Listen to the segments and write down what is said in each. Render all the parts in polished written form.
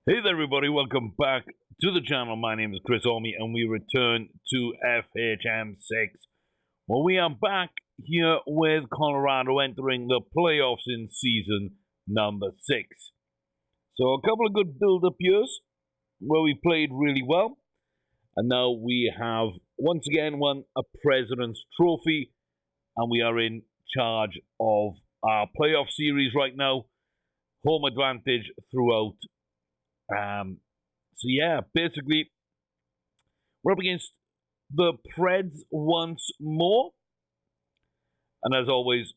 Hey there everybody, welcome back to the channel. My name is Chris Orme and we return to FHM6. Well, we are back here with Colorado entering the playoffs in season number 6. So a couple of good build-up years where we played really well. And now we have once again won a President's Trophy and we are in charge of our playoff series right now. Home advantage throughout. So yeah, basically, we're up against the Preds once more. And as always,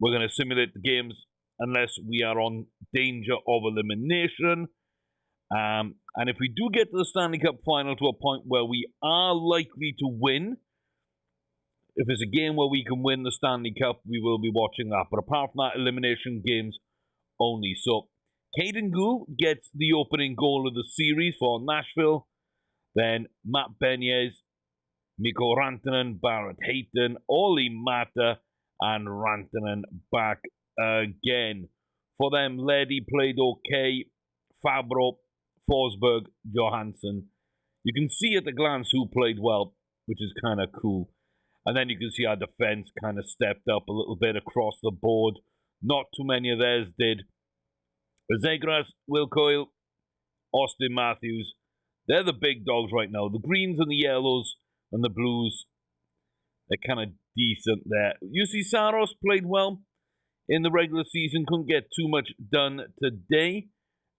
we're going to simulate the games unless we are on danger of elimination. And if we do get to the Stanley Cup final to a point where we are likely to win, if it's a game where we can win the Stanley Cup, we will be watching that. But apart from that, elimination games only. So Caden Gould gets the opening goal of the series for Nashville. Then Matt Benyes, Mikko Rantanen, Barrett Hayton, Olli Mata, and Rantanen back again. For them, Leddy played okay. Fabro, Forsberg, Johansson. You can see at a glance who played well, which is kind of cool. And then you can see our defense kind of stepped up a little bit across the board. Not too many of theirs did. Zegras, Will Coyle, Austin Matthews. They're the big dogs right now. The greens and the yellows and the blues, they're kind of decent there. UC Saros played well in the regular season. Couldn't get too much done today,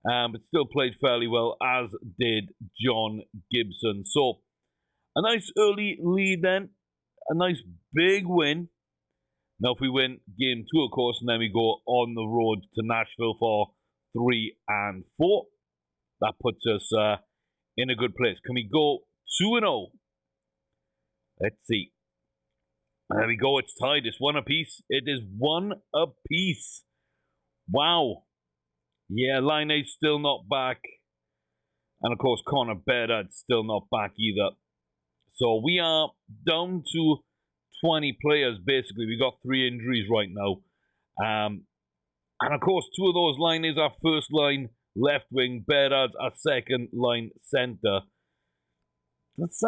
but still played fairly well, as did John Gibson. So, a nice early lead then. A nice big win. Now, if we win game 2, of course, and then we go on the road to Nashville for 3 and 4, that puts us in a good place. Can we go 2-0? Let's see. There we go. It's tied. It's one apiece. It is one apiece. Wow. Yeah, Laine's still not back. And of course, Connor Bedard's still not back either. So we are down to 20 players, basically. We got 3 injuries right now. And of course, 2 of those line is our first line left wing. Bedard's our second line center. That's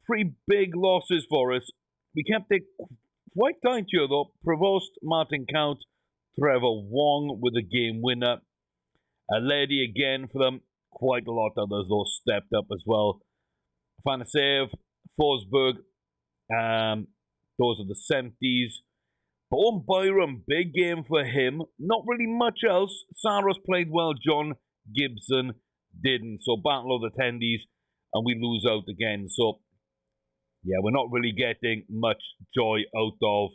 pretty big losses for us. We kept it quite tight here, though. Provost, Martin Count, Trevor Wong with a game winner. Leddy again for them. Quite a lot of others, though, stepped up as well. Fanasev, Forsberg. Those are the 70s. Bowen Byram, big game for him. Not really much else. Saros played well. John Gibson didn't. So battle of the tendies, and we lose out again. So, yeah, we're not really getting much joy out of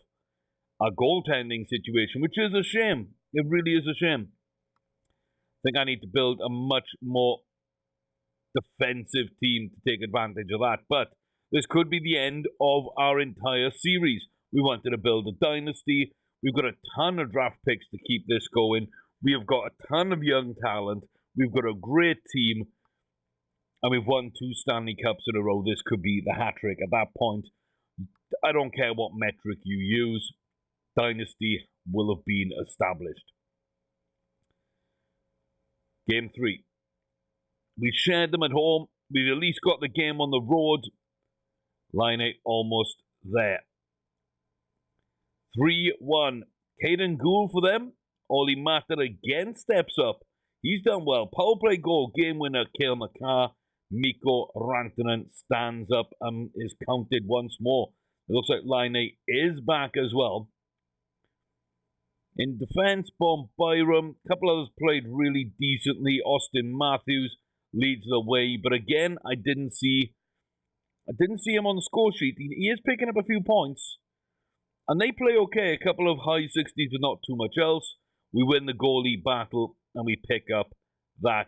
our goaltending situation, which is a shame. It really is a shame. I think I need to build a much more defensive team to take advantage of that. But this could be the end of our entire series. We wanted to build a dynasty. We've got a ton of draft picks to keep this going. We have got a ton of young talent. We've got a great team. And we've won 2 Stanley Cups in a row. This could be the hat trick. At that point, I don't care what metric you use. Dynasty will have been established. Game 3. We shared them at home. We've at least got the game on the road. Line almost there. 3-1. Caden Gould for them. Olli Mata again steps up. He's done well. Power play goal. Game winner, Cale Makar. Mikko Rantanen stands up and is counted once more. It looks like Laine is back as well. In defense, Bowen Byram. A couple others played really decently. Austin Matthews leads the way. But again, I didn't see him on the score sheet. He is picking up a few points. And they play okay. A couple of high 60s, but not too much else. We win the goalie battle, and we pick up that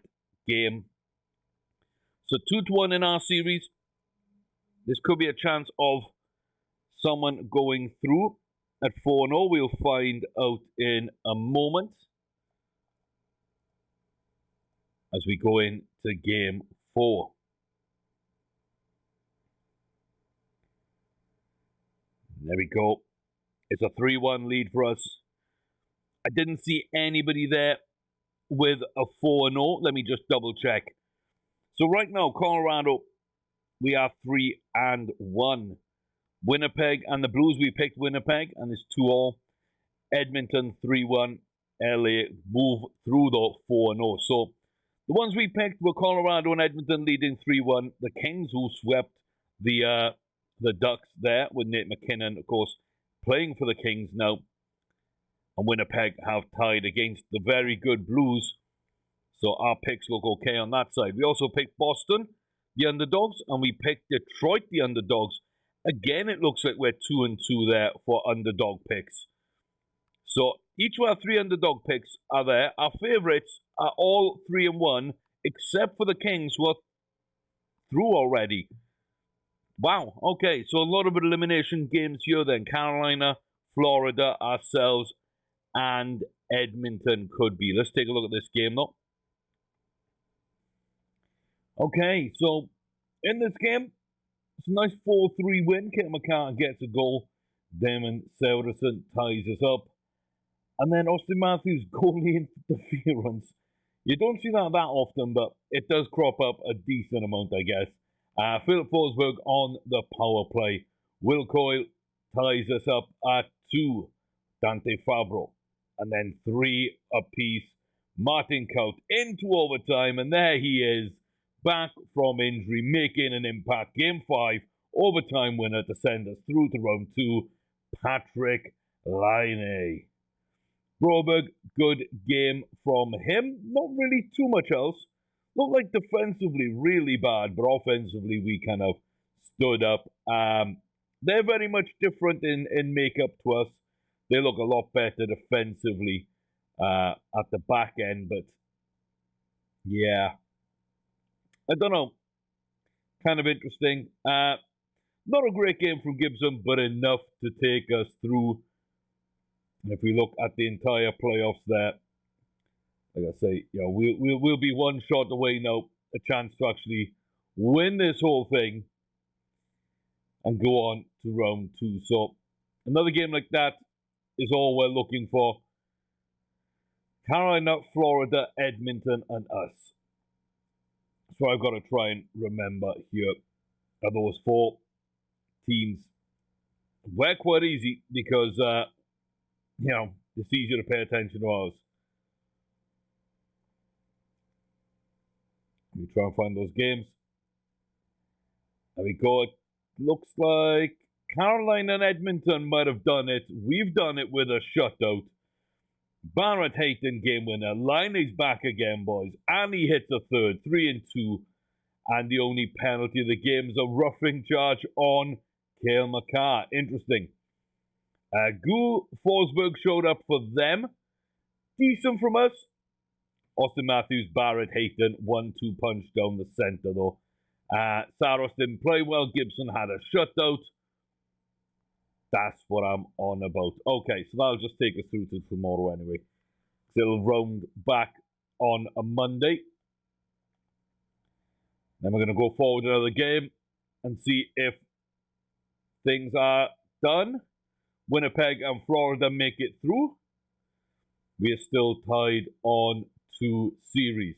game. So 2-1 in our series. This could be a chance of someone going through at 4-0. We'll find out in a moment as we go into game 4. There we go. It's a 3-1 lead for us. I didn't see anybody there with a 4-0. Let me just double check. So right now, Colorado, we are 3-1. Winnipeg and the Blues, we picked Winnipeg, and it's 2-all. Edmonton 3-1. LA move through the 4-0. So the ones we picked were Colorado and Edmonton leading 3-1. The Kings, who swept the Ducks there with Nate McKinnon, of course, playing for the Kings now. And Winnipeg have tied against the very good Blues. So our picks look okay on that side. We also picked Boston, the underdogs, and we picked Detroit, the underdogs. Again, it looks like we're 2-2 there for underdog picks. So each of our 3 underdog picks are there. Our favourites are all 3-1, except for the Kings, who are through already. Wow, okay, so a lot of elimination games here then. Carolina, Florida, ourselves, and Edmonton could be. Let's take a look at this game, though. Okay, so in this game, it's a nice 4-3 win. Kit McCartan gets a goal. Damon Severson ties us up. And then Austin Matthews goalie interference. You don't see that often, but it does crop up a decent amount, I guess. Philip Forsberg on the power play. Will Coyle ties us up at 2. Dante Fabro. And then 3 apiece. Martin Kaut into overtime. And there he is, back from injury, making an impact. Game 5, overtime winner to send us through to round 2. Patrick Laine. Broberg, good game from him. Not really too much else. Looked like defensively really bad, but offensively we kind of stood up. They're very much different in makeup to us. They look a lot better defensively at the back end, but yeah. I don't know. Kind of interesting. Not a great game from Gibson, but enough to take us through. And if we look at the entire playoffs there, like I say, you know, we'll be one shot away now, a chance to actually win this whole thing and go on to round 2. So another game like that is all we're looking for. Carolina, Florida, Edmonton, and us. So I've got to try and remember here are those 4 teams. We're quite easy because you know, it's easier to pay attention to ours. Let me try and find those games. There we go. It looks like Carolina and Edmonton might have done it. We've done it with a shutout. Barrett Hayton game winner. Liney's back again, boys. And he hits a third. 3-2. And the only penalty of the game is a roughing charge on Cale Makar. Interesting. Gould Forsberg showed up for them. Decent from us. Austin Matthews, Barrett Hayton, 1-2 punch down the centre though. Saros didn't play well. Gibson had a shutout. That's what I'm on about. Okay, so that'll just take us through to tomorrow anyway. So it'll round back on a Monday. Then we're going to go forward another game and see if things are done. Winnipeg and Florida make it through. We are still tied on 2 series.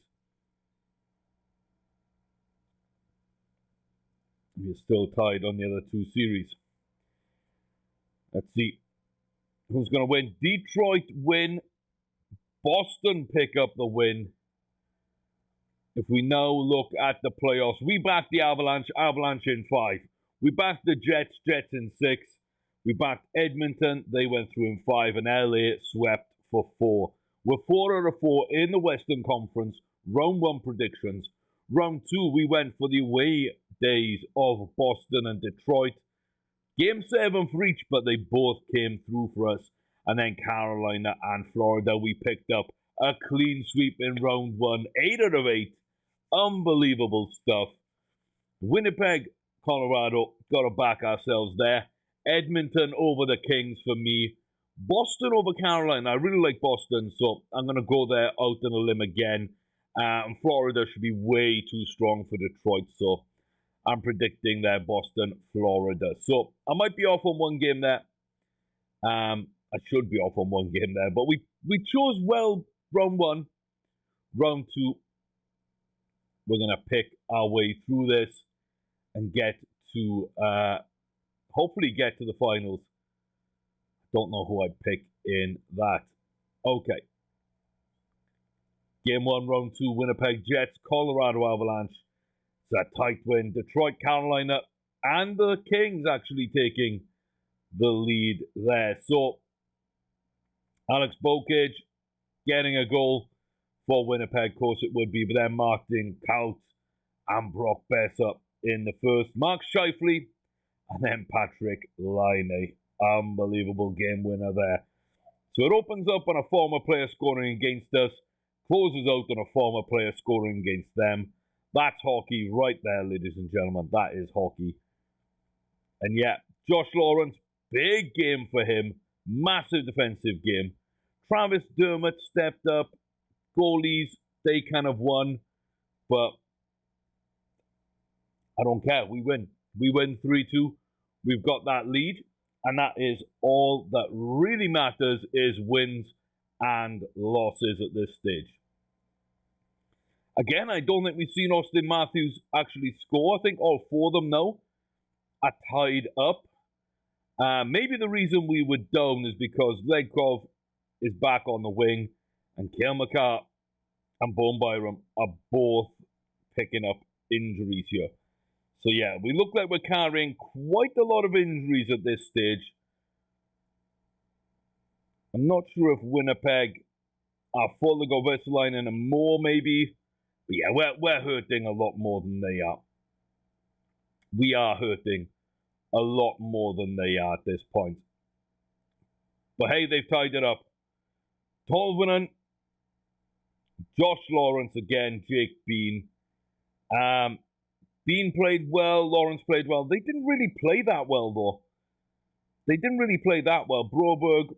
We are still tied on the other 2 series. Let's see who's going to win. Detroit win. Boston pick up the win. If we now look at the playoffs, we backed the Avalanche in 5. We backed the Jets in 6. We backed Edmonton, they went through in 5, and LA swept for 4. We're 4 out of 4 in the Western Conference. Round 1 predictions. Round 2, we went for the away days of Boston and Detroit. Game 7 for each, but they both came through for us. And then Carolina and Florida, we picked up a clean sweep in round 1. 8 out of 8. Unbelievable stuff. Winnipeg, Colorado, got to back ourselves there. Edmonton over the Kings for me. Boston over Carolina. I really like Boston, so I'm going to go there out on a limb again. And Florida should be way too strong for Detroit, so I'm predicting there Boston, Florida. So I might be off on one game there. I should be off on one game there, but we chose well round 1. round 2, we're going to pick our way through this and get to, hopefully get to the finals. Don't know who I'd pick in that. Okay. Game 1, round 2, Winnipeg Jets, Colorado Avalanche. It's a tight win. Detroit, Carolina, and the Kings actually taking the lead there. So, Alex Bokic getting a goal for Winnipeg. Of course it would be, but then Martin Kaut and Brock Besser in the first. Mark Scheifele and then Patrick Laine. Unbelievable game winner there. So it opens up on a former player scoring against us, closes out on a former player scoring against them. That's hockey right there, ladies and gentlemen. That is hockey. And yeah, Josh Lawrence, big game for him. Massive defensive game. Travis Dermott stepped up. Goalies, they kind of won. But I don't care. We win. We win 3-2. We've got that lead. And that is all that really matters, is wins and losses at this stage. Again, I don't think we've seen Austin Matthews actually score. I think all 4 of them now are tied up. Maybe the reason we were down is because Legkov is back on the wing, and Cale Makar and Bowen Byram are both picking up injuries here. So yeah, we look like we're carrying quite a lot of injuries at this stage. I'm not sure if Winnipeg are full. They got Vesalainen and more maybe. But yeah, we're hurting a lot more than they are. We are hurting a lot more than they are at this point. But hey, they've tied it up. Tolvanen, Josh Lawrence again, Jake Bean. Bean played well, Lawrence played well. They didn't really play that well, though. They didn't really play that well. Broberg,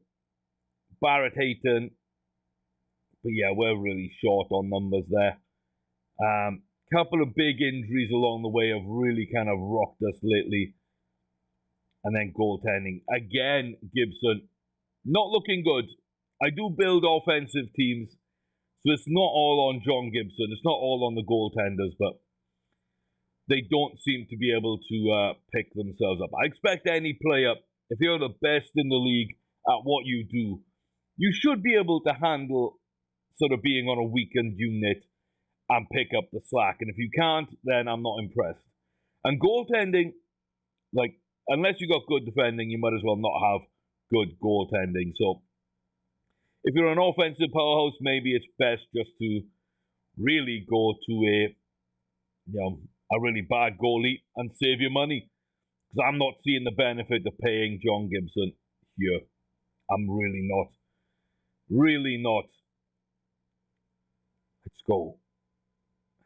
Barrett Hayton. But yeah, we're really short on numbers there. Couple of big injuries along the way have really kind of rocked us lately. And then goaltending. Again, Gibson, not looking good. I do build offensive teams, so it's not all on John Gibson. It's not all on the goaltenders, but they don't seem to be able to pick themselves up. I expect any player, if you're the best in the league at what you do, you should be able to handle sort of being on a weakened unit and pick up the slack. And if you can't, then I'm not impressed. And goaltending, like, unless you got good defending, you might as well not have good goaltending. So if you're an offensive powerhouse, maybe it's best just to really go to a really bad goalie and save your money. Because I'm not seeing the benefit of paying John Gibson here. I'm really not. Really not. Let's go.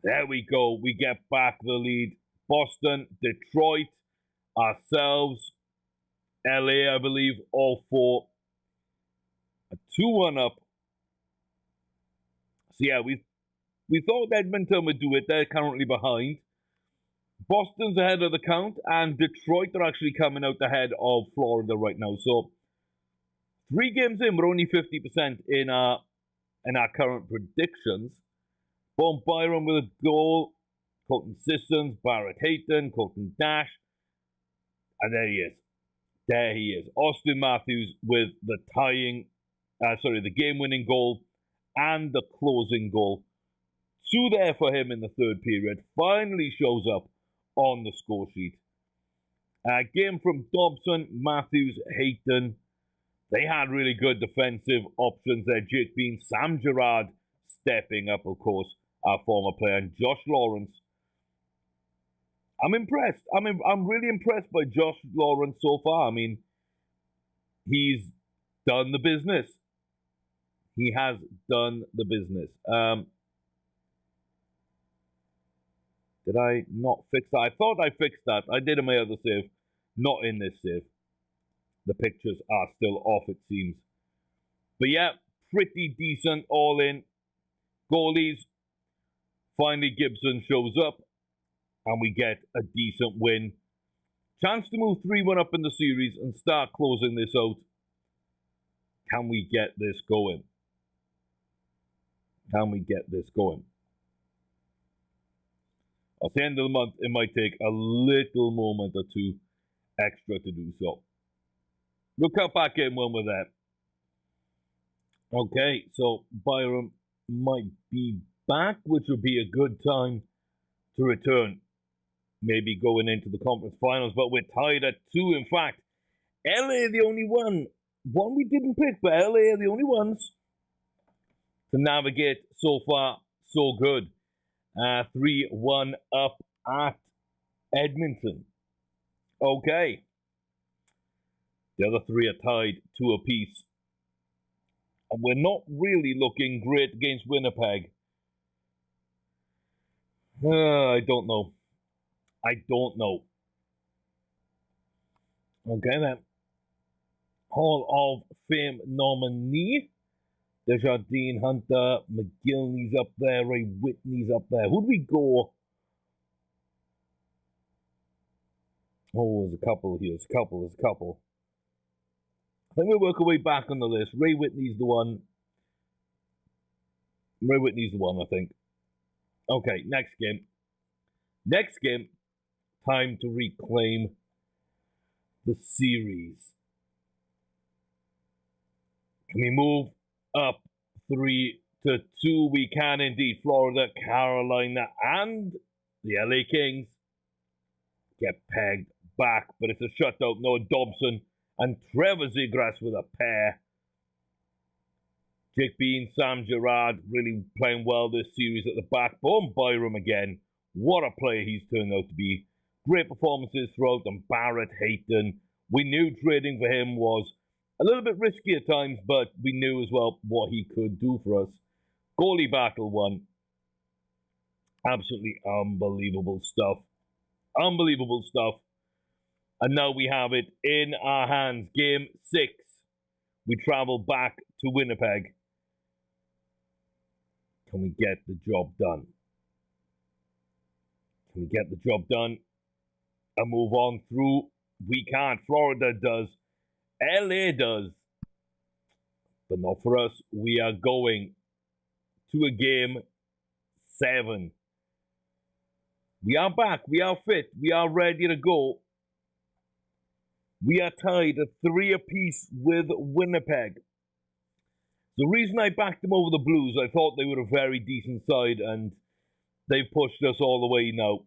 There we go. We get back the lead. Boston, Detroit, ourselves, LA, I believe, all 4. A 2-1 up. So yeah, we thought Edmonton would do it. They're currently behind. Boston's ahead of the count, and Detroit are actually coming out ahead of Florida right now. So 3 games in, we're only 50% in our current predictions. Bowen Byram with a goal. Colton Sissons, Barrett Hayton, Colton Dash. And there he is. There he is. Austin Matthews with the the game-winning goal and the closing goal. 2 there for him in the third period. Finally shows up on the score sheet. Game from Dobson, Matthews, Hayton. They had really good defensive options there. Jake Bean, Sam Girard stepping up, of course, our former player, and Josh Lawrence. I'm impressed. I'm really impressed by Josh Lawrence so far. I mean, he's done the business. He has done the business. Did I not fix that? I thought I fixed that. I did in my other save. Not in this save. The pictures are still off, it seems. But yeah, pretty decent all in. Goalies. Finally, Gibson shows up. And we get a decent win. Chance to move 3-1 up in the series and start closing this out. Can we get this going? Can we get this going? At the end of the month, it might take a little moment or two extra to do so. We'll cut back in when we're there. Okay, so Byram might be back, which would be a good time to return. Maybe going into the conference finals, but we're tied at 2. In fact, LA the only one we didn't pick, but LA are the only ones to navigate. So far, so good. 3-1 up at Edmonton. Okay. The other 3 are tied 2 apiece. And we're not really looking great against Winnipeg. I don't know. Okay then. Hall of Fame nominee. Desjardins, Hunter, McGillney's up there, Ray Whitney's up there. Who'd we go? Oh, there's a couple here. There's a couple. I think we'll work our way back on the list. Ray Whitney's the one, I think. Okay, next game. Time to reclaim the series. Can we move up 3-2? We can indeed. Florida, Carolina, and the LA Kings get pegged back, but it's a shutout. Noah Dobson and Trevor Zegras with a pair. Jake Bean, Sam Girard really playing well this series at the back. Boom, Byram again. What a player he's turned out to be. Great performances throughout, and Barrett Hayton. We knew trading for him was a little bit risky at times, but we knew as well what he could do for us. Goalie battle 1. Absolutely unbelievable stuff. And now we have it in our hands. Game 6. We travel back to Winnipeg. Can we get the job done? And move on through? We can't. Florida does. LA does. But not for us. We are going to a game 7. We are back. We are fit. We are ready to go. We are tied at 3 apiece with Winnipeg. The reason I backed them over the Blues, I thought they were a very decent side, and they've pushed us all the way now.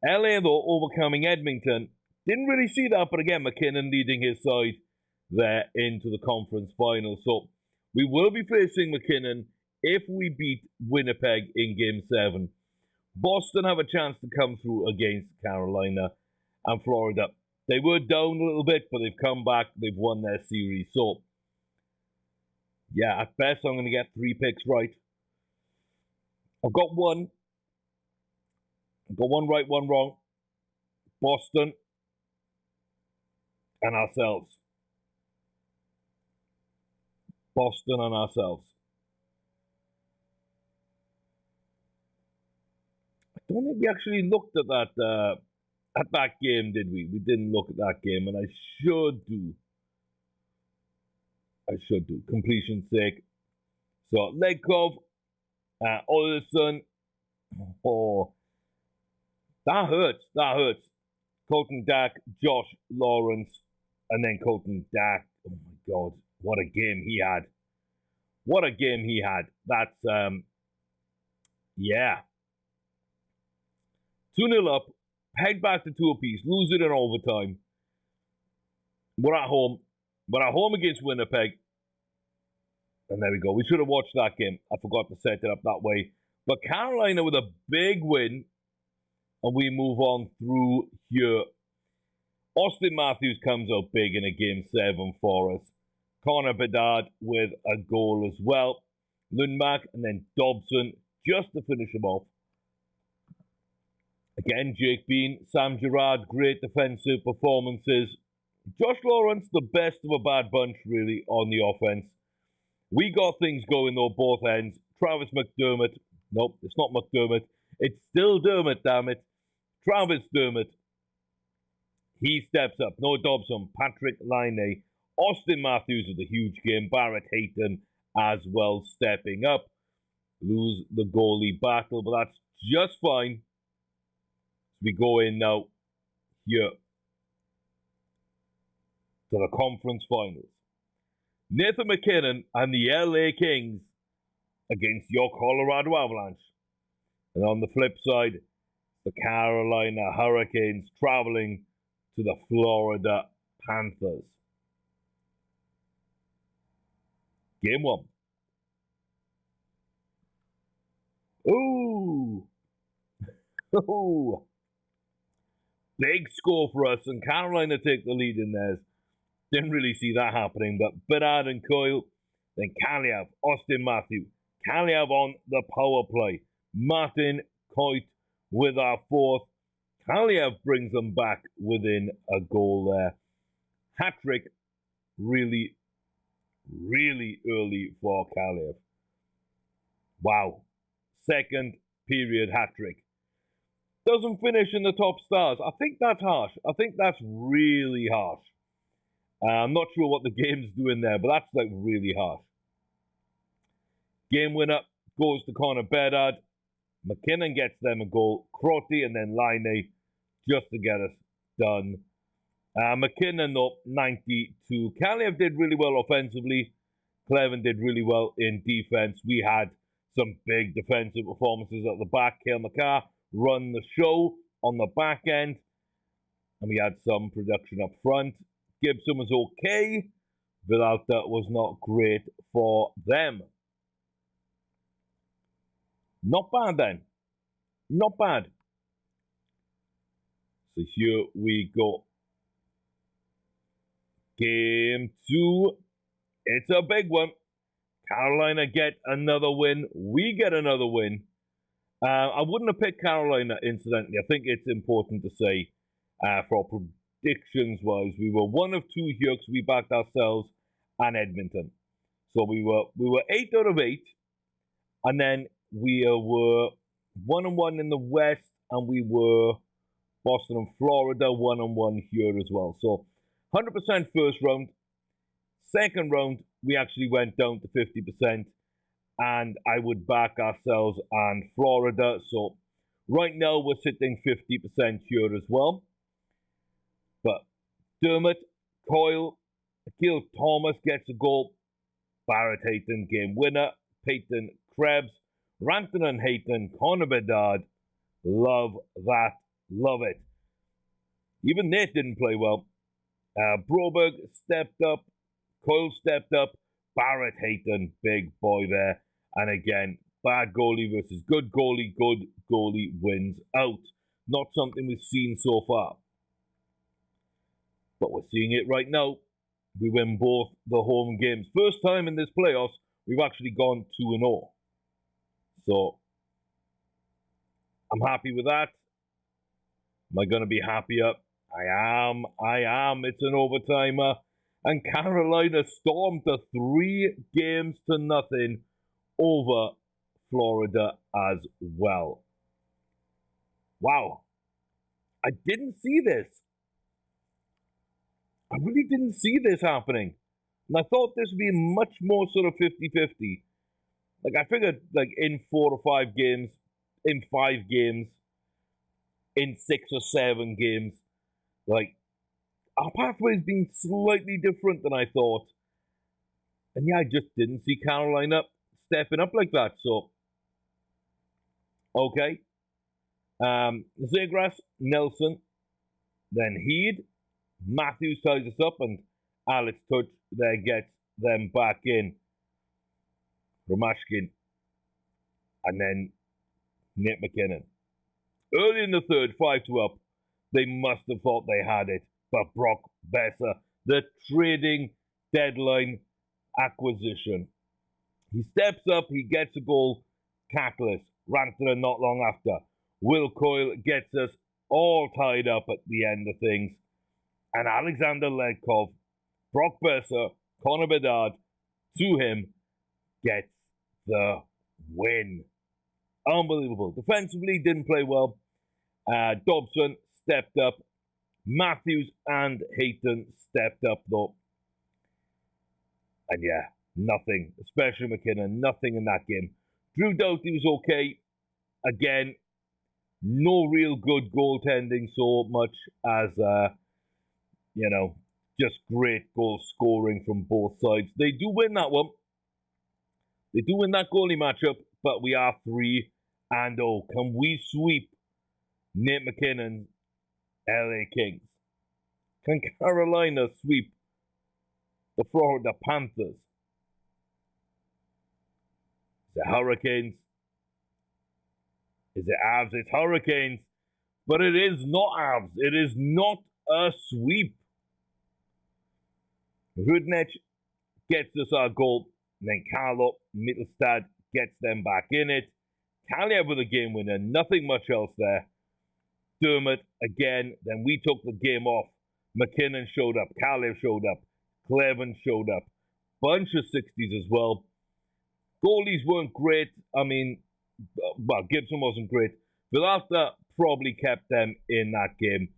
LA, though, overcoming Edmonton. Didn't really see that, but again, McKinnon leading his side there into the conference final. So we will be facing McKinnon if we beat Winnipeg in Game 7. Boston have a chance to come through against Carolina and Florida. They were down a little bit, but they've come back. They've won their series. So, yeah, at best, I'm going to get 3 picks right. I've got one right, one wrong. Boston and ourselves. I don't think we actually looked at that game, did we? We didn't look at that game, and I should do. Completion's sake. So, Legkov, Olsen. Oh, that hurts. Colton Dack, Josh Lawrence, and then Colton Dack. Oh my God, what a game he had. That's, yeah. 2-0 up, head back to 2 apiece, lose it in overtime. We're at home against Winnipeg. And there we go. We should have watched that game. I forgot to set it up that way. But Carolina with a big win. And we move on through here. Austin Matthews comes out big in a Game 7 for us. Connor Bedard with a goal as well. Lundmark and then Dobson just to finish him off. Again, Jake Bean, Sam Girard, great defensive performances. Josh Lawrence, the best of a bad bunch, really, on the offense. We got things going, though, both ends. Travis McDermott. Nope, it's not McDermott. It's still Dermott, damn it. Travis Dermott. He steps up. Noah Dobson, Patrick Laine. Austin Matthews with a huge game. Barrett Hayton as well stepping up. lose the goalie battle, but that's just fine. We go in now here to the conference finals. Nathan MacKinnon and the LA Kings against your Colorado Avalanche. And on the flip side, the Carolina Hurricanes traveling to the Florida Panthers. Game 1. Ooh. Ooh. Big score for us, and Carolina take the lead in theirs. Didn't really see that happening, but Bedard and Coyle, then Kaliev, Austin Matthews. Kaliev on the power play. Martin Coit with our fourth. Kaliev brings them back within a goal there. Hat-trick really, really early for Kaliev. Wow. Second period hat-trick. Doesn't finish in the top stars. I think that's harsh. I think that's really harsh. I'm not sure what the game's doing there, but that's like really harsh. Game winner goes to Connor Bedard. McKinnon gets them a goal. Crotty and then Laine just to get us done. McKinnon though, 92. Kaliev did really well offensively. Clevin did really well in defense. We had some big defensive performances at the back. Cale Makar run the show on the back end. And we had some production up front. Gibson was okay. Villalta was not great for them. Not bad then. Not bad. So here we go. Game 2. It's a big one. Carolina get another win. We get another win. I wouldn't have picked Carolina, incidentally. I think it's important to say, for predictions-wise, we were one of two here because we backed ourselves and Edmonton. So we were 8 out of 8, and then we were 1-1 in the West, and we were Boston and Florida 1-1 here as well. So 100% first round. Second round, we actually went down to 50%. And I would back ourselves and Florida. So right now we're sitting 50% here as well. But Dermott, Coyle, Akil Thomas gets a goal. Barrett Hayton, game winner. Peyton Krebs, Rantanen Hayton, Connor Bedard. Love that. Love it. Even Nate didn't play well. Broberg stepped up. Coyle stepped up. Barrett Hayton, big boy there. And again, bad goalie versus good goalie wins out. Not something we've seen so far. But we're seeing it right now. We win both the home games. First time in this playoffs, we've actually gone 2-0. So, I'm happy with that. Am I going to be happier? I am. It's an overtimer. And Carolina stormed to 3-0 over Florida as well. Wow. I didn't see this. I really didn't see this happening. And I thought this would be much more sort of 50-50. Like, I figured, like, in 4 or 5 games, in 5 games, in 6 or 7 games, like, our pathway's been slightly different than I thought. And yeah, I just didn't see Carolina stepping up like that. So, okay. Zegras, Nelson, then Heed. Matthews ties us up, and Alex Touch there gets them back in. Romashkin. And then Nate McKinnon. Early in the third, 5-2 up. They must have thought they had it. But Brock Besser, the trading deadline acquisition. He steps up, he gets a goal. Catalyst. Rantanen not long after. Will Coyle gets us all tied up at the end of things. And Alexander Ledkov, Brock Besser, Connor Bedard, to him, gets the win. Unbelievable. Defensively, didn't play well. Dobson stepped up. Matthews and Hayton stepped up, though. And yeah, nothing, especially McKinnon, nothing in that game Drew Doughty was okay. Again, no real good goaltending so much as, just great goal scoring from both sides. They do win that one. They do win that goalie matchup, but we are 3-0. Can we sweep Nate McKinnon's LA Kings? Can Carolina sweep the Florida Panthers? Is it Hurricanes? Is it Avs? It's Hurricanes. But it is not Avs. It is not a sweep. Rudnech gets us our goal. And then Carlo Mittelstadt gets them back in it. Kaliev with a game winner. Nothing much else there. Dermott again. Then we took the game off. McKinnon showed up. Kaliev showed up. Clevin showed up. Bunch of 60s as well. Goalies weren't great. I mean, well, Gibson wasn't great. Villalta probably kept them in that game.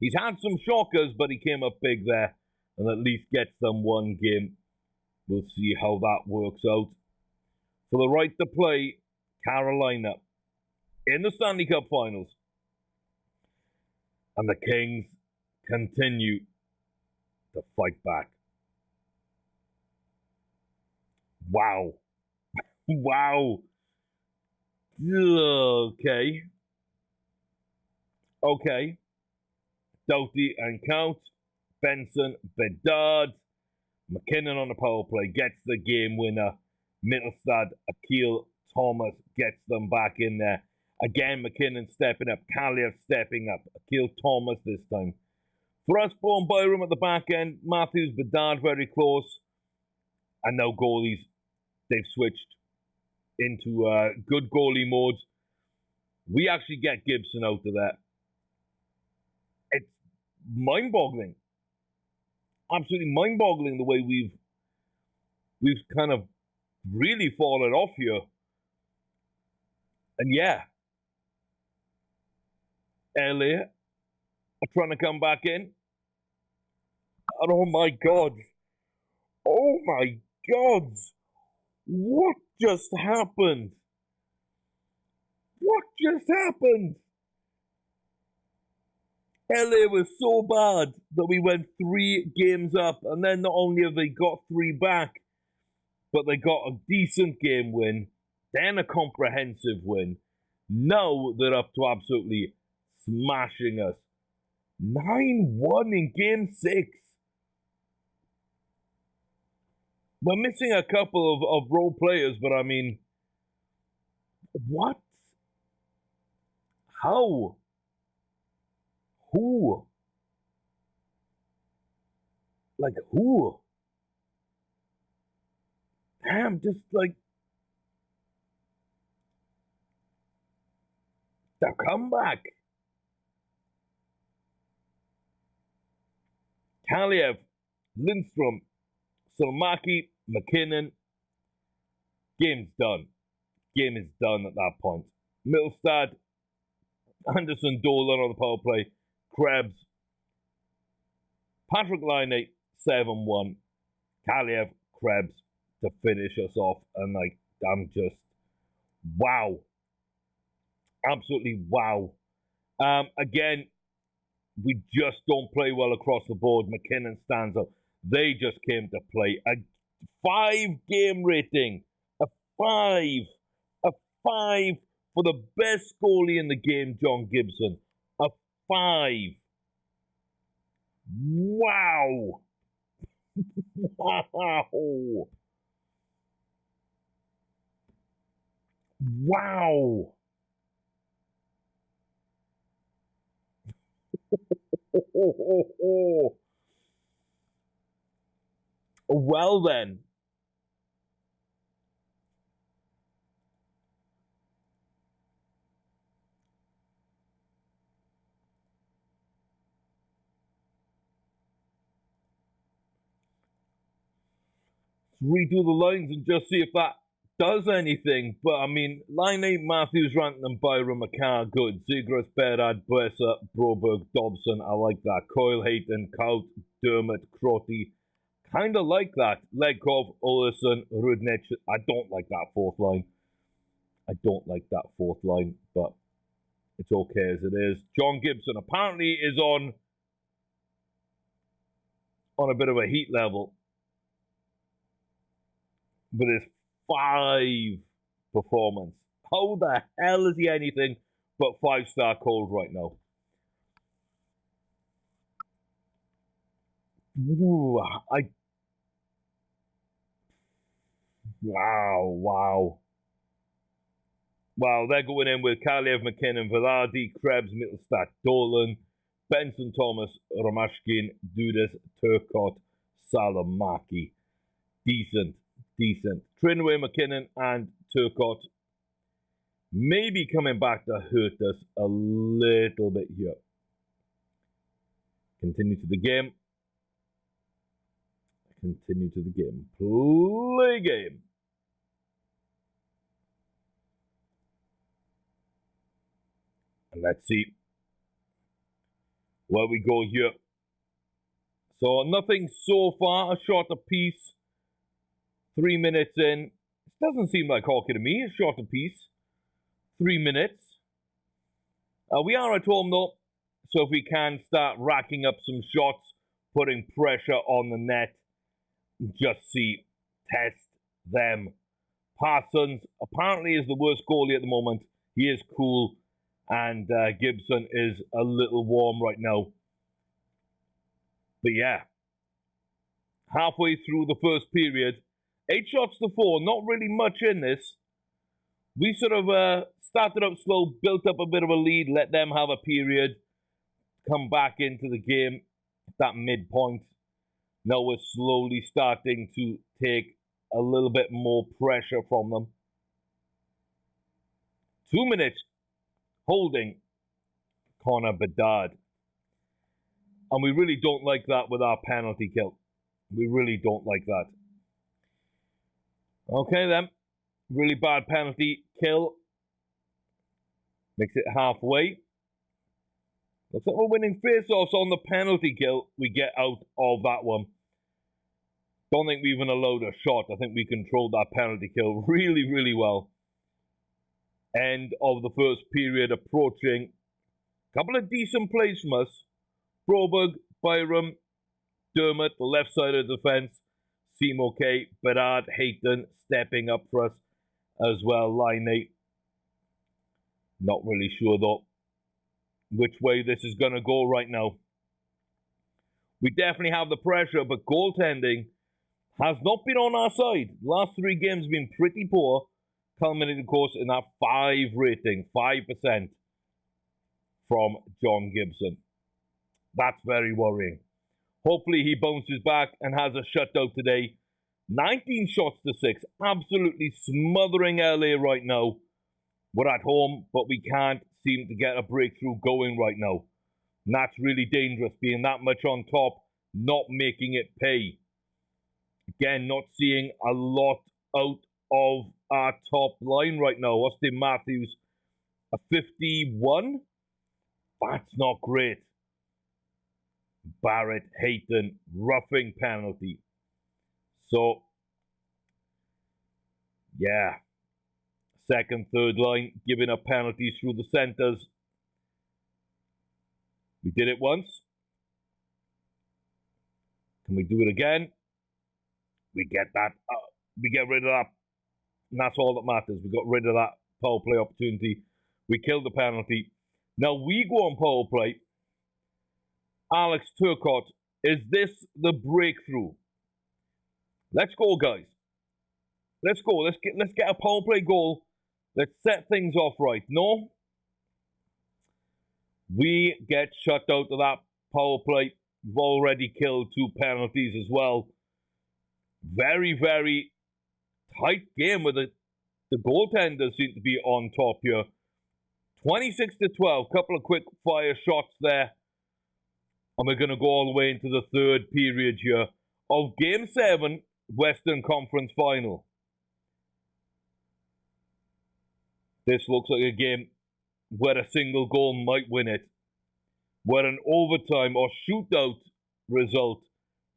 He's had some shockers, but he came up big there and at least gets them one game. We'll see how that works out. For the right to play, Carolina in the Stanley Cup Finals. And the Kings continue to fight back. Wow. Wow. Okay. Doughty and Count. Benson, Bedard. McKinnon on the power play gets the game winner. Mittelstadt, Akil, Thomas gets them back in there. Again, McKinnon stepping up. Kaliev stepping up. Akil Thomas this time. Thrustbo and Byram at the back end. Matthews, Bedard very close. And now goalies. They've switched into good goalie mode. We actually get Gibson out of that. It's mind-boggling. Absolutely mind-boggling the way we've kind of really fallen off here. And yeah, LA are trying to come back in. And oh my God. Oh my God. What just happened? What just happened? LA was so bad that we went 3 games up, and then not only have they got 3 back, but they got a decent game win, then a comprehensive win. Now they're up to absolutely smashing us. 9-1 in Game 6. We're missing a couple of role players, but I mean, what? How? Who? Like, who? Damn, just like the comeback. Kaliev, Lindstrom, Salmaki, McKinnon. Game's done. Game is done at that point. Mittelstadt, Anderson, Dolan on the power play. Krebs, Patrick Laine, 7-1. Kaliev, Krebs to finish us off. And like, I'm just, wow. Absolutely wow. Again, we just don't play well across the board. McKinnon stands up. They just came to play. A 5-game rating. A 5 for the best goalie in the game, John Gibson. A 5. Wow. Wow. Wow. Well then. Let's redo the lines and just see if that does anything. But I mean, line 8, Matthews, Rantanen, Byram, McCarr, good. Zegras, Berard, Bresser, Broberg, Dobson, I like that. Coyle, Hayton, Kaut, Dermott, Crotty. Kind of like that. Legkov, Olesen, Rudnich. I don't like that 4th line. I don't like that fourth line, but it's okay as it is. John Gibson apparently is on a bit of a heat level with his 5 performance. How the hell is he anything but 5-star cold right now? Ooh, Wow, they're going in with Kaliev, McKinnon, Velarde, Krebs, Mittelstadt, Dolan, Benson, Thomas, Romashkin, Dudas, Turcotte, Salamaki. Decent. Trinway, McKinnon, and Turcotte maybe coming back to hurt us a little bit here. Continue to the game. Play game. And let's see where we go here. So nothing so far. A shot apiece. 3 minutes in. It doesn't seem like hockey to me. A shot apiece. 3 minutes. We are at home though. So if we can start racking up some shots, putting pressure on the net, just test them. Parsons apparently is the worst goalie at the moment. He is cool. And Gibson is a little warm right now. But yeah. Halfway through the first period. 8 shots to 4. Not really much in this. We sort of started up slow, built up a bit of a lead, let them have a period, come back into the game at that midpoint. Now we're slowly starting to take a little bit more pressure from them. 2 minutes holding Connor Bedard. And we really don't like that with our penalty kill. We really don't like that. Okay then. Really bad penalty kill. Makes it halfway. Looks like we're winning face-offs on the penalty kill. We get out of that one. Don't think we even allowed a shot. I think we controlled that penalty kill really, really well. End of the first period approaching. Couple of decent plays from us. Broberg, Byram, Dermott, the left side of the defense. Seem okay. Bedard, Hayton stepping up for us as well. Line 8. Not really sure though which way this is going to go right now. We definitely have the pressure, but goaltending has not been on our side. The last 3 games have been pretty poor, culminating, of course, in that 5 rating, 5% from John Gibson. That's very worrying. Hopefully he bounces back and has a shutout today. 19 shots to 6. Absolutely smothering LA right now. We're at home, but we can't seem to get a breakthrough going right now. And that's really dangerous, being that much on top, not making it pay. Again, not seeing a lot out of our top line right now. Austin Matthews, a 51? That's not great. Barrett, Hayton, roughing penalty. So, yeah. Second, third line, giving up penalties through the centres. We did it once. Can we do it again? We get that. We get rid of that. And that's all that matters. We got rid of that power play opportunity. We killed the penalty. Now we go on power play. Alex Turcotte, is this the breakthrough? Let's go, guys. Let's go. Let's get a power play goal. Let's set things off right. No? We get shut out of that power play. We've already killed 2 penalties as well. Very, very tight game with the goaltenders seem to be on top here. 26-12. Couple of quick fire shots there. And we're going to go all the way into the third period here of Game 7, Western Conference Final. This looks like a game where a single goal might win it, where an overtime or shootout result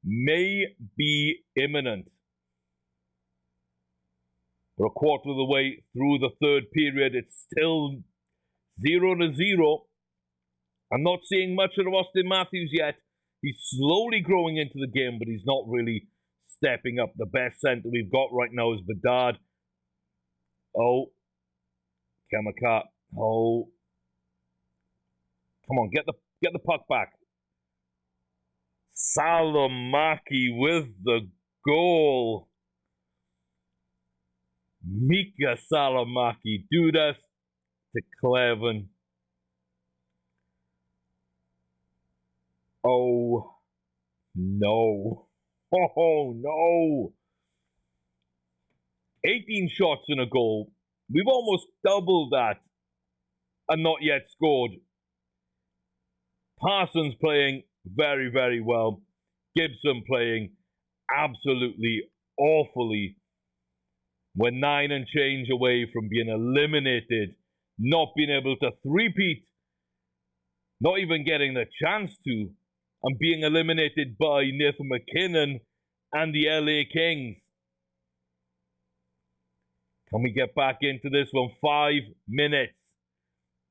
may be imminent. We're a quarter of the way through the third period. It's still 0-0. I'm not seeing much of Austin Matthews yet. He's slowly growing into the game, but he's not really stepping up. The best centre we've got right now is Bedard. Oh, Kamaka. Oh, come on, get the puck back. Salomaki with the goal. Mika Salomaki, Dudas to Cleven. Oh, no. Oh, no. 18 shots and a goal. We've almost doubled that and not yet scored. Parsons playing very, very well. Gibson playing absolutely awfully. We're 9 and change away from being eliminated, not being able to three-peat, not even getting the chance to, and being eliminated by Nathan McKinnon and the LA Kings. Can we get back into this one? 5 minutes.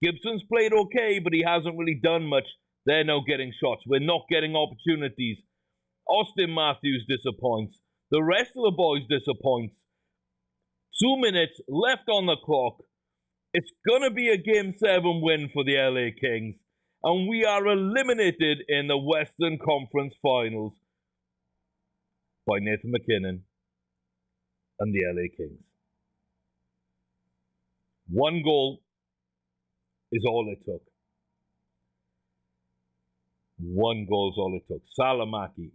Gibson's played okay, but he hasn't really done much. They're now getting shots. We're not getting opportunities. Austin Matthews disappoints. The rest of the boys disappoints. 2 minutes left on the clock. It's going to be a Game 7 win for the LA Kings. And we are eliminated in the Western Conference Finals by Nathan McKinnon and the LA Kings. 1 goal is all it took. 1 goal is all it took. Salomaki.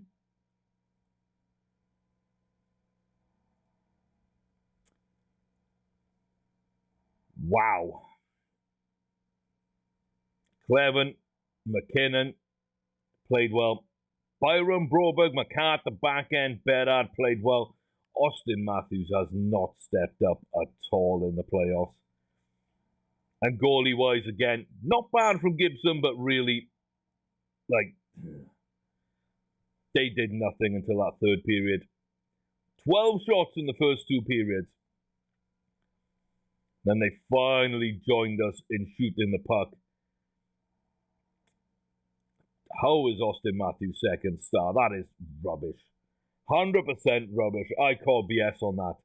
Wow. Cleven, McKinnon played well. Byron, Broberg, McCart, the back end, Bedard played well. Austin Matthews has not stepped up at all in the playoffs. And goalie-wise, again, not bad from Gibson, but really, they did nothing until that third period. 12 shots in the first 2 periods. Then they finally joined us in shooting the puck. How is Austin Matthews second star? That is rubbish. 100% rubbish. I call BS on that.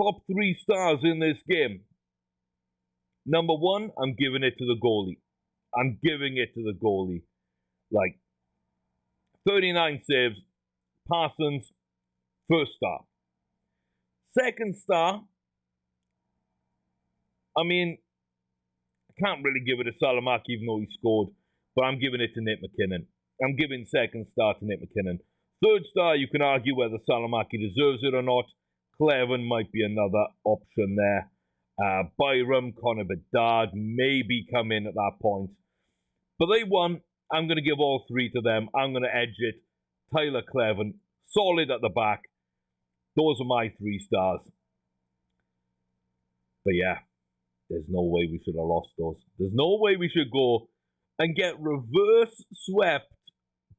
Top 3 stars in this game. Number 1, I'm giving it to the goalie. I'm giving it to the goalie. 39 saves. Parsons, first star. Second star, I mean, I can't really give it to Salomaki even though he scored, but I'm giving it to Nate McKinnon. I'm giving second star to Nate McKinnon. Third star, you can argue whether Salomaki deserves it or not. Cleven might be another option there. Byram, Connor Bedard maybe come in at that point. But they won. I'm going to give all 3 to them. I'm going to edge it. Tyler Cleven, solid at the back. Those are my 3 stars. But yeah, there's no way we should have lost those. There's no way we should go and get reverse swept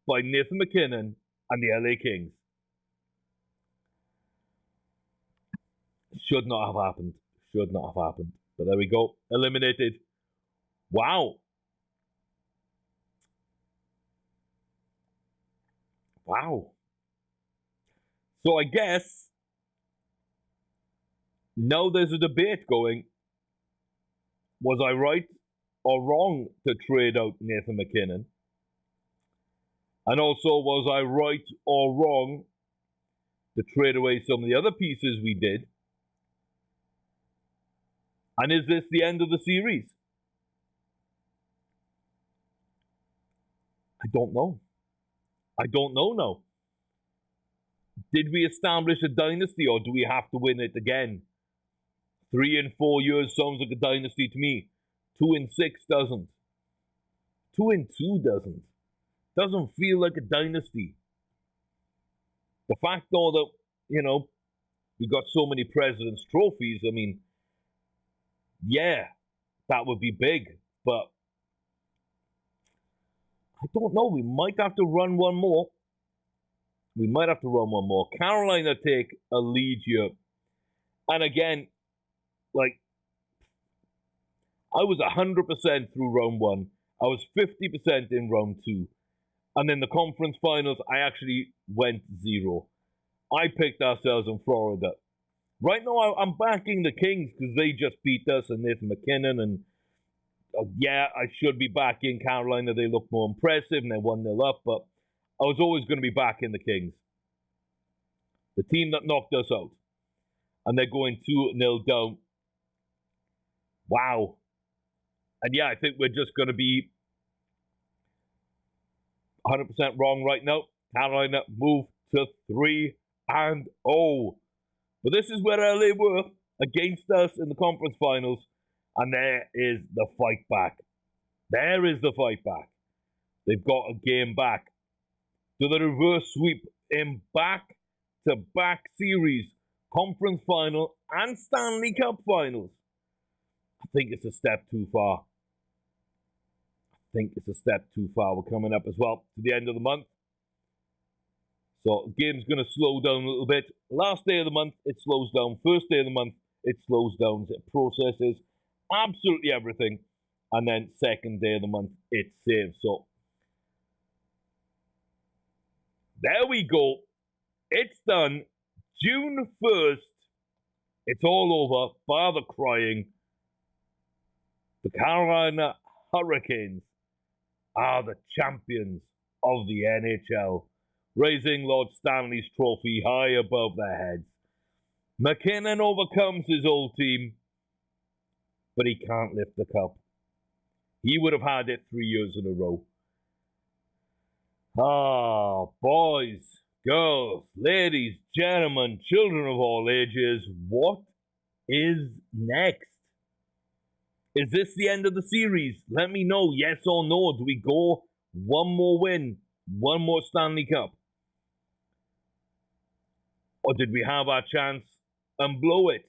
by Nathan McKinnon and the LA Kings. Should not have happened. Should not have happened. But there we go. Eliminated. Wow. Wow. So I guess now there's a debate going. Was I right or wrong to trade out Nathan McKinnon? And also, was I right or wrong to trade away some of the other pieces we did? And is this the end of the series? I don't know. I don't know now. Did we establish a dynasty or do we have to win it again? 3 in 4 years sounds like a dynasty to me. 2 in 6 doesn't. 2 in 2 doesn't. Doesn't feel like a dynasty. The fact though that, we got so many President's trophies, I mean, yeah, that would be big, but I don't know. We might have to run one more. Carolina take a lead here And again, like, I was 100% through round 1. I was 50% in round 2. And then the conference finals, I actually went 0. I picked ourselves in Florida. Right now, I'm backing the Kings because they just beat us and Nathan McKinnon. And yeah, I should be backing Carolina. They look more impressive and they're 1-0 up. But I was always going to be backing the Kings. The team that knocked us out. And they're going 2-0 down. Wow. And yeah, I think we're just going to be 100% wrong right now. Carolina moved to 3-0. But this is where LA were against us in the conference finals. And there is the fight back. There is the fight back. They've got a game back. To the reverse sweep in back-to-back series, conference final and Stanley Cup finals. I think it's a step too far. We're coming up as well to the end of the month. So the game's going to slow down a little bit. Last day of the month, it slows down. First day of the month, it slows down. It processes absolutely everything. And then second day of the month, it saves. So there we go. It's done. June 1st. It's all over. Bar the crying. The Carolina Hurricanes are the champions of the NHL, raising Lord Stanley's trophy high above their heads. McKinnon overcomes his old team, but he can't lift the cup. He would have had it 3 years in a row. Ah, boys, girls, ladies, gentlemen, children of all ages, what is next? Is this the end of the series? Let me know, yes or no. Do we go one more win, one more Stanley Cup? Or did we have our chance and blow it?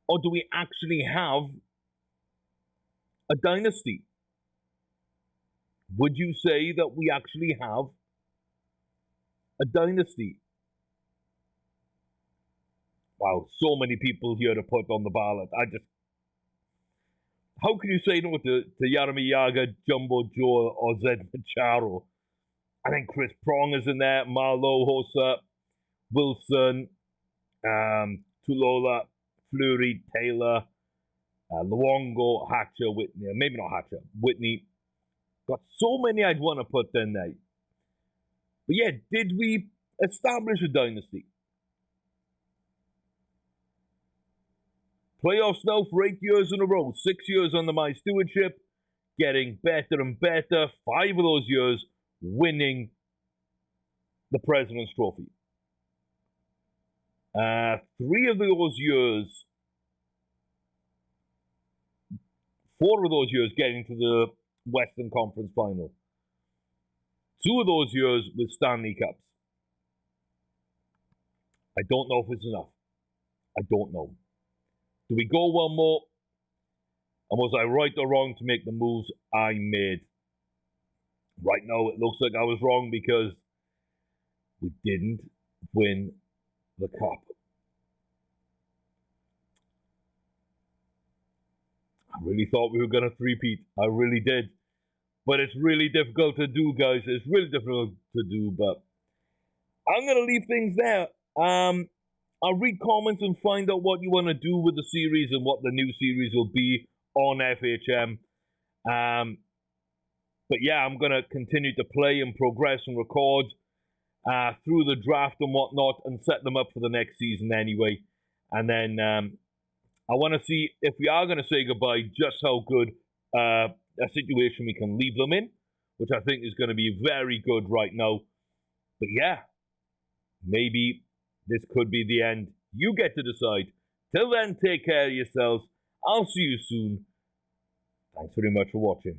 Or do we actually have a dynasty? Would you say that we actually have a dynasty? Wow, so many people here to put on the ballot. How can you say no to Jaromir Jagr, Jumbo Joe, or Zed Macharo? I think Chris Prong is in there, Marlowe, Hossa, Wilson, Tulola, Fleury, Taylor, Luongo, Hatcher, Whitney. Maybe not Hatcher, Whitney. Got so many I'd want to put in there. But yeah, did we establish a dynasty? Playoffs now for 8 years in a row. 6 years under my stewardship. Getting better and better. 5 of those years winning the President's Trophy. 3 of those years, 4 of those years getting to the Western Conference Final. 2 of those years with Stanley Cups. I don't know if it's enough. I don't know. Do we go one more? And was I right or wrong to make the moves I made? Right now, it looks like I was wrong because we didn't win the cup. I really thought we were going to three-peat. I really did. But it's really difficult to do, guys. It's really difficult to do, but I'm going to leave things there. I'll read comments and find out what you want to do with the series and what the new series will be on FHM. But yeah, I'm going to continue to play and progress and record through the draft and whatnot and set them up for the next season anyway. And then I want to see if we are going to say goodbye, just how good a situation we can leave them in, which I think is going to be very good right now. But yeah, maybe this could be the end. You get to decide. Till then, take care of yourselves. I'll see you soon. Thanks very much for watching.